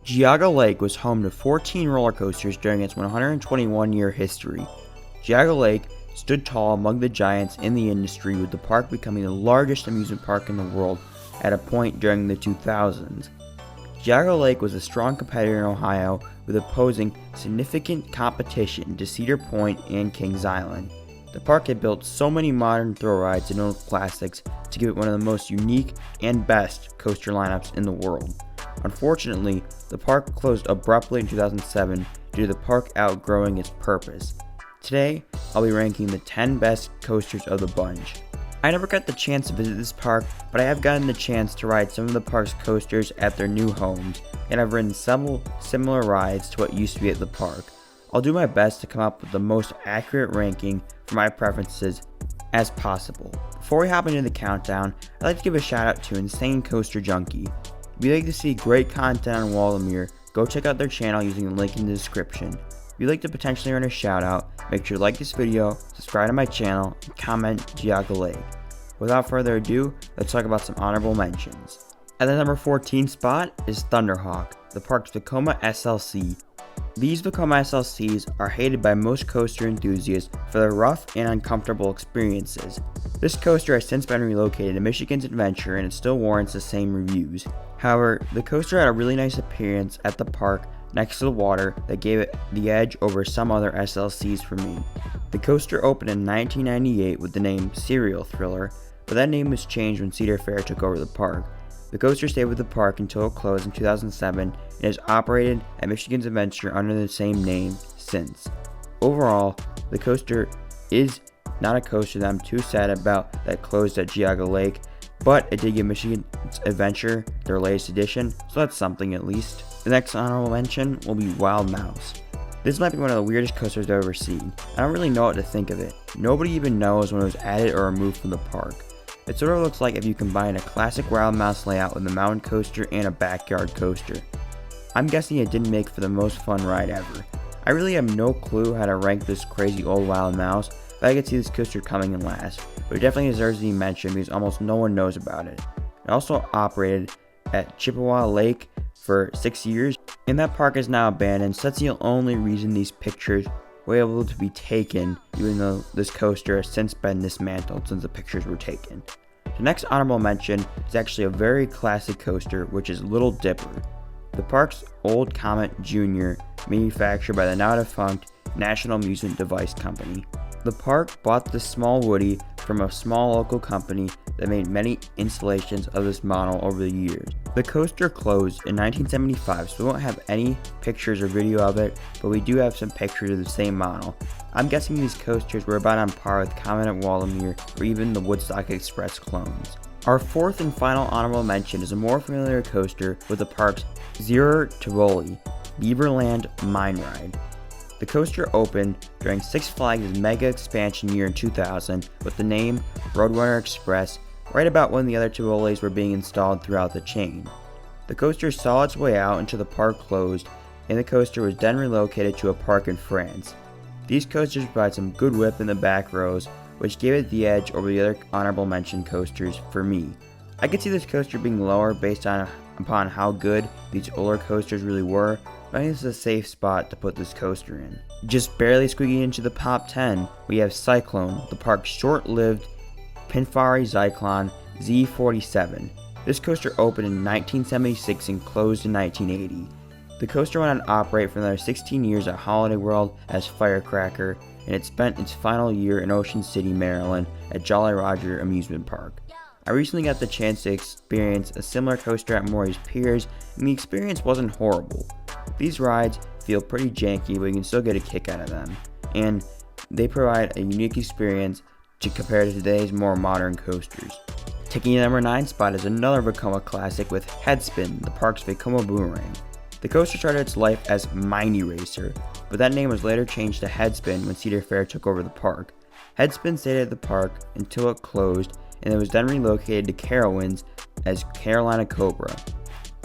Geauga Lake was home to 14 roller coasters during its 121-year history. Geauga Lake stood tall among the giants in the industry, with the park becoming the largest amusement park in the world at a point during the 2000s. Geauga Lake was a strong competitor in Ohio, with opposing significant competition to Cedar Point and Kings Island. The park had built so many modern thrill rides and old classics to give it one of the most unique and best coaster lineups in the world. Unfortunately, the park closed abruptly in 2007 due to the park outgrowing its purpose. Today, I'll be ranking the 10 best coasters of the bunch. I never got the chance to visit this park, but I have gotten the chance to ride some of the park's coasters at their new homes, and I've ridden several similar rides to what used to be at the park. I'll do my best to come up with the most accurate ranking for my preferences as possible. Before we hop into the countdown, I'd like to give a shout out to Insane Coaster Junkie. If you'd like to see great content on Waldameer, go check out their channel using the link in the description. If you'd like to potentially earn a shout out, make sure to like this video, subscribe to my channel, and comment Geauga Lake. Without further ado, let's talk about some honorable mentions. At the number 14 spot is Thunderhawk, the park's Vekoma SLC. These Vekoma SLCs are hated by most coaster enthusiasts for their rough and uncomfortable experiences. This coaster has since been relocated to Michigan's Adventure, and it still warrants the same reviews. However, the coaster had a really nice appearance at the park next to the water that gave it the edge over some other SLCs for me. The coaster opened in 1998 with the name Serial Thriller, but that name was changed when Cedar Fair took over the park. The coaster stayed with the park until it closed in 2007 and has operated at Michigan's Adventure under the same name since. Overall, the coaster is not a coaster that I'm too sad about that closed at Geauga Lake, but it did give Michigan's Adventure their latest edition, so that's something at least. The next honorable mention will be Wild Mouse. This might be one of the weirdest coasters I've ever seen. I don't really know what to think of it. Nobody even knows when it was added or removed from the park. It sort of looks like if you combine a classic Wild Mouse layout with a mountain coaster and a backyard coaster. I'm guessing it didn't make for the most fun ride ever. I really have no clue how to rank this crazy old Wild Mouse, but I could see this coaster coming in last, but it definitely deserves to be mentioned because almost no one knows about it. It also operated at Chippewa Lake for 6 years, and that park is now abandoned, so that's the only reason these pictures were able to be taken, even though this coaster has since been dismantled since the pictures were taken. The next honorable mention is actually a very classic coaster, which is Little Dipper. The park's Old Comet Jr., manufactured by the now defunct National Amusement Device Company. The park bought this small Woody from a small local company that made many installations of this model over the years. The coaster closed in 1975, so we won't have any pictures or video of it, but we do have some pictures of the same model. I'm guessing these coasters were about on par with Comet at Waldameer or even the Woodstock Express clones. Our fourth and final honorable mention is a more familiar coaster with the park's Zero Tivoli, Beaverland Mine Ride. The coaster opened during Six Flags' mega expansion year in 2000 with the name Roadrunner Express, right about when the other Tivolis were being installed throughout the chain. The coaster saw its way out until the park closed, and the coaster was then relocated to a park in France. These coasters provide some good whip in the back rows, which gave it the edge over the other honorable mention coasters for me. I could see this coaster being lower based upon how good these older coasters really were, but I think this is a safe spot to put this coaster in. Just barely squeaking into the top 10, we have Cyclone, the park's short-lived Pinfari Zyklon Z47. This coaster opened in 1976 and closed in 1980. The coaster went on to operate for another 16 years at Holiday World as Firecracker, and it spent its final year in Ocean City, Maryland at Jolly Roger Amusement Park. I recently got the chance to experience a similar coaster at Maury's Piers, and the experience wasn't horrible. These rides feel pretty janky, but you can still get a kick out of them, and they provide a unique experience to compare to today's more modern coasters. Taking the number 9 spot is another Vekoma classic with Headspin, the park's Vekoma Boomerang. The coaster started its life as Miney Racer, but that name was later changed to Headspin when Cedar Fair took over the park. Headspin stayed at the park until it closed, and it was then relocated to Carowinds as Carolina Cobra.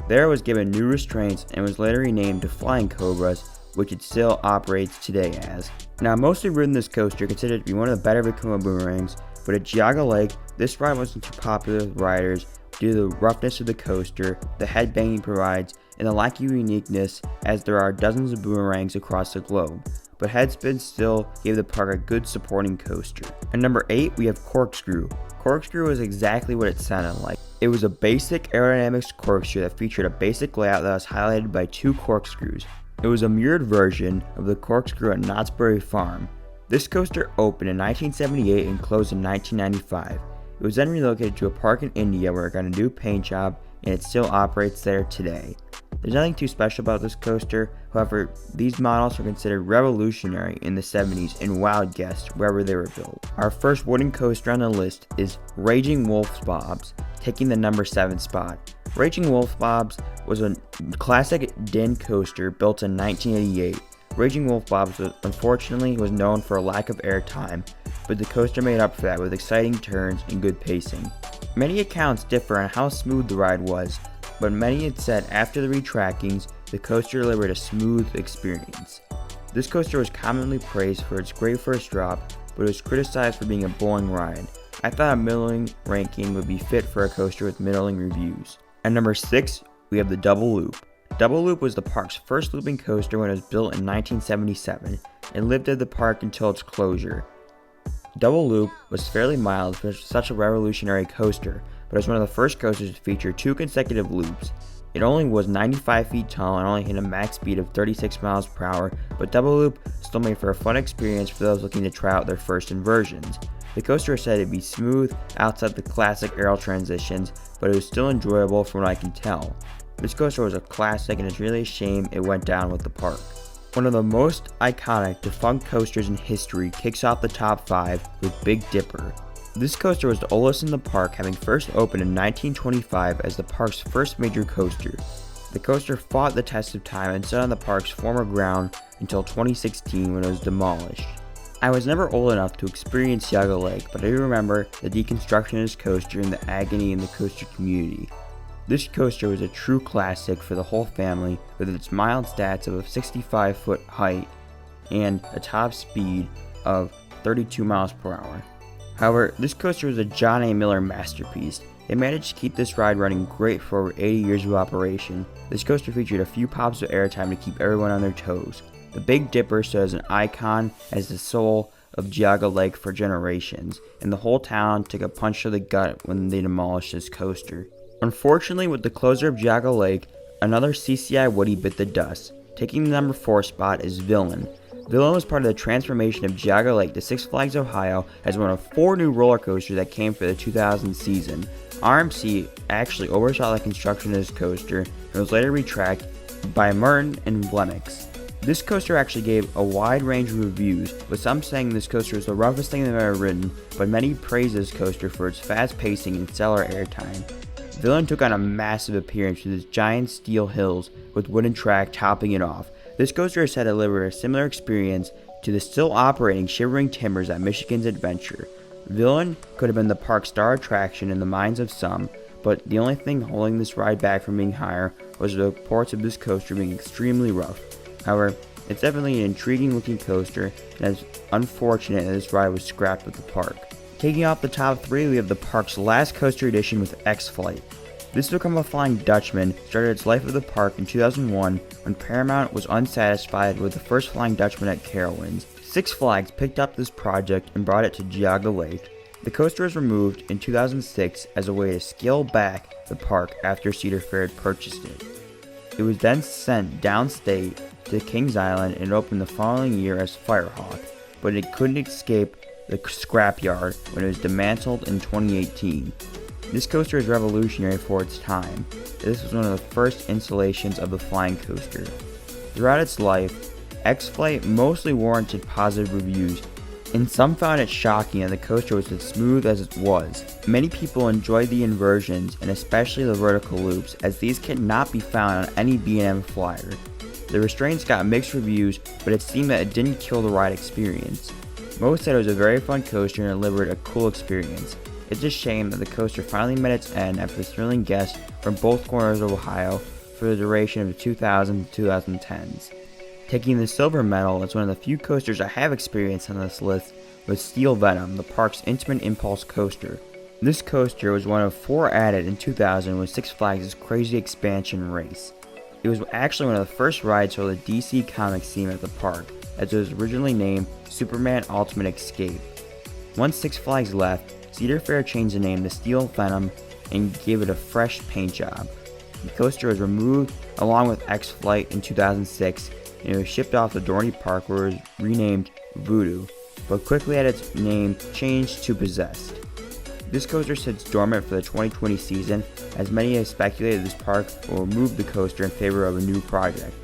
There it was given new restraints and was later renamed to Flying Cobras, which it still operates today as. Now, most have ridden this coaster, considered to be one of the better Vekoma boomerangs, but at Geauga Lake, this ride wasn't too popular with riders due to the roughness of the coaster, the headbanging provides, and the lack of uniqueness as there are dozens of boomerangs across the globe, but Headspin still gave the park a good supporting coaster. At number 8, we have Corkscrew. Corkscrew is exactly what it sounded like. It was a basic aerodynamics corkscrew that featured a basic layout that was highlighted by 2 corkscrews. It was a mirrored version of the corkscrew at Knott's Berry Farm. This coaster opened in 1978 and closed in 1995. It was then relocated to a park in India where it got a new paint job, and it still operates there today. There's nothing too special about this coaster, however, these models are considered revolutionary in the 70s and wowed guests wherever they were built. Our first wooden coaster on the list is Raging Wolf's Bob's, taking the number 7 spot. Raging Wolf Bob's was a classic din coaster built in 1988. Raging Wolf Bob's unfortunately was known for a lack of airtime, but the coaster made up for that with exciting turns and good pacing. Many accounts differ on how smooth the ride was, but many had said after the retrackings, the coaster delivered a smooth experience. This coaster was commonly praised for its great first drop, but it was criticized for being a boring ride. I thought a middling ranking would be fit for a coaster with middling reviews. At number 6, we have the Double Loop. Double Loop was the park's first looping coaster when it was built in 1977 and lived at the park until its closure. Double Loop was fairly mild for such a revolutionary coaster, but it was one of the first coasters to feature 2 consecutive loops. It only was 95 feet tall and only hit a max speed of 36 miles per hour, but Double Loop still made for a fun experience for those looking to try out their first inversions. The coaster is said to be smooth outside the classic aerial transitions, but it was still enjoyable from what I can tell. This coaster was a classic and it's really a shame it went down with the park. One of the most iconic defunct coasters in history kicks off the top 5 with Big Dipper. This coaster was the oldest in the park, having first opened in 1925 as the park's first major coaster. The coaster fought the test of time and stood on the park's former ground until 2016 when it was demolished. I was never old enough to experience Geauga Lake, but I do remember the deconstruction of this coaster and the agony in the coaster community. This coaster was a true classic for the whole family with its mild stats of a 65-foot height and a top speed of 32 miles per hour. However, this coaster was a John A. Miller masterpiece. They managed to keep this ride running great for over 80 years of operation. This coaster featured a few pops of airtime to keep everyone on their toes. The Big Dipper stood as an icon as the soul of Geauga Lake for generations, and the whole town took a punch to the gut when they demolished this coaster. Unfortunately, with the closure of Geauga Lake, another CCI Woody bit the dust. Taking the number 4 spot is Villain. Villain was part of the transformation of Geauga Lake to Six Flags Ohio as one of 4 new roller coasters that came for the 2000 season. RMC actually oversaw the construction of this coaster and was later retracked by Merton and Lennox. This coaster actually gave a wide range of reviews, with some saying this coaster is the roughest thing they've ever ridden, but many praise this coaster for its fast pacing and stellar airtime. Villain took on a massive appearance with its giant steel hills with wooden track topping it off. This coaster is said to deliver a similar experience to the still operating Shivering Timbers at Michigan's Adventure. Villain could have been the park's star attraction in the minds of some, but the only thing holding this ride back from being higher was the reports of this coaster being extremely rough. However, it's definitely an intriguing looking coaster, and it's unfortunate that this ride was scrapped at the park. Taking off the top 3, we have the park's last coaster edition with X-Flight. This to become a Flying Dutchman started its life at the park in 2001 when Paramount was unsatisfied with the first Flying Dutchman at Carowinds. Six Flags picked up this project and brought it to Geauga Lake. The coaster was removed in 2006 as a way to scale back the park after Cedar Fair had purchased it. It was then sent downstate to Kings Island and opened the following year as Firehawk, but it couldn't escape the scrapyard when it was dismantled in 2018. This coaster is revolutionary for its time. This was one of the first installations of the flying coaster. Throughout its life, X-Flight mostly warranted positive reviews, and some found it shocking that the coaster was as smooth as it was. Many people enjoyed the inversions and especially the vertical loops, as these cannot be found on any B&M flyer. The restraints got mixed reviews, but it seemed that it didn't kill the ride experience. Most said it was a very fun coaster and delivered a cool experience. It's a shame that the coaster finally met its end after thrilling guests from both corners of Ohio for the duration of the 2000s to 2010s. Taking the silver medal as one of the few coasters I have experienced on this list was Steel Venom, the park's intimate impulse coaster. This coaster was one of 4 added in 2000 with Six Flags' Crazy Expansion race. It was actually one of the first rides for the DC Comics theme at the park, as it was originally named Superman Ultimate Escape. Once Six Flags left, Cedar Fair changed the name to Steel Venom and gave it a fresh paint job. The coaster was removed along with X-Flight in 2006, and it was shipped off to Dorney Park where it was renamed Voodoo, but quickly had its name changed to Possessed. This coaster sits dormant for the 2020 season, as many have speculated this park will remove the coaster in favor of a new project.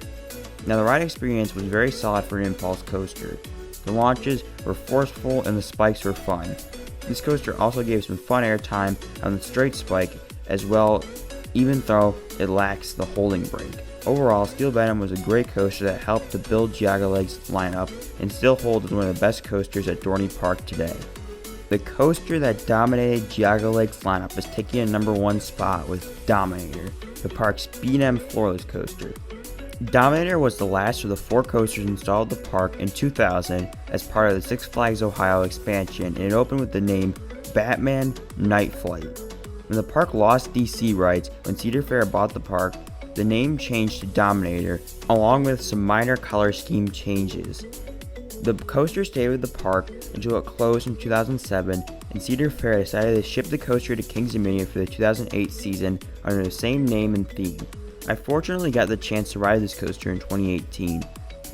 Now, the ride experience was very solid for an impulse coaster. The launches were forceful and the spikes were fun. This coaster also gave some fun airtime on the straight spike as well, even though it lacks the holding brake. Overall, Steel Venom was a great coaster that helped to build Geauga Lake's lineup and still holds as one of the best coasters at Dorney Park today. The coaster that dominated Geauga Lake's lineup is taking a number 1 spot with Dominator, the park's B&M floorless coaster. Dominator was the last of the 4 coasters installed at the park in 2000 as part of the Six Flags Ohio expansion, and it opened with the name Batman Night Flight. When the park lost DC rights when Cedar Fair bought the park, the name changed to Dominator, along with some minor color scheme changes. The coaster stayed with the park until it closed in 2007, and Cedar Fair decided to ship the coaster to Kings Dominion for the 2008 season under the same name and theme. I fortunately got the chance to ride this coaster in 2018.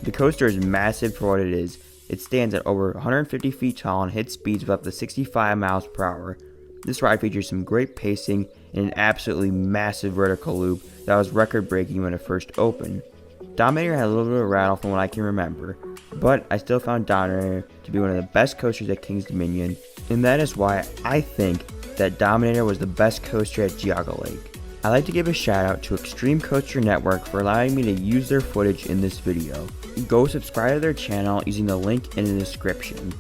The coaster is massive for what it is. It stands at over 150 feet tall and hits speeds of up to 65 miles per hour. This ride features some great pacing and an absolutely massive vertical loop that was record-breaking when it first opened. Dominator had a little bit of rattle from what I can remember, but I still found Dominator to be one of the best coasters at Kings Dominion, and that is why I think that Dominator was the best coaster at Geauga Lake. I'd like to give a shout out to Extreme Coaster Network for allowing me to use their footage in this video. Go subscribe to their channel using the link in the description.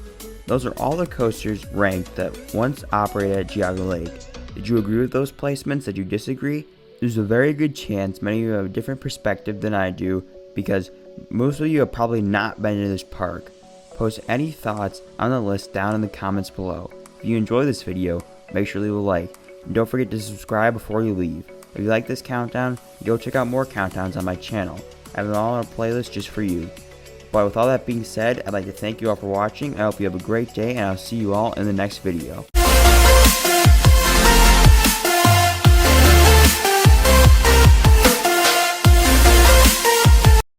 Those are all the coasters ranked that once operated at Geauga Lake. Did you agree with those placements? Did you disagree? There's a very good chance many of you have a different perspective than I do, because most of you have probably not been to this park. Post any thoughts on the list down in the comments below. If you enjoy this video, make sure to leave a like, and don't forget to subscribe before you leave. If you like this countdown, go check out more countdowns on my channel. I have them all on a playlist just for you. But with all that being said, I'd like to thank you all for watching. I hope you have a great day, and I'll see you all in the next video.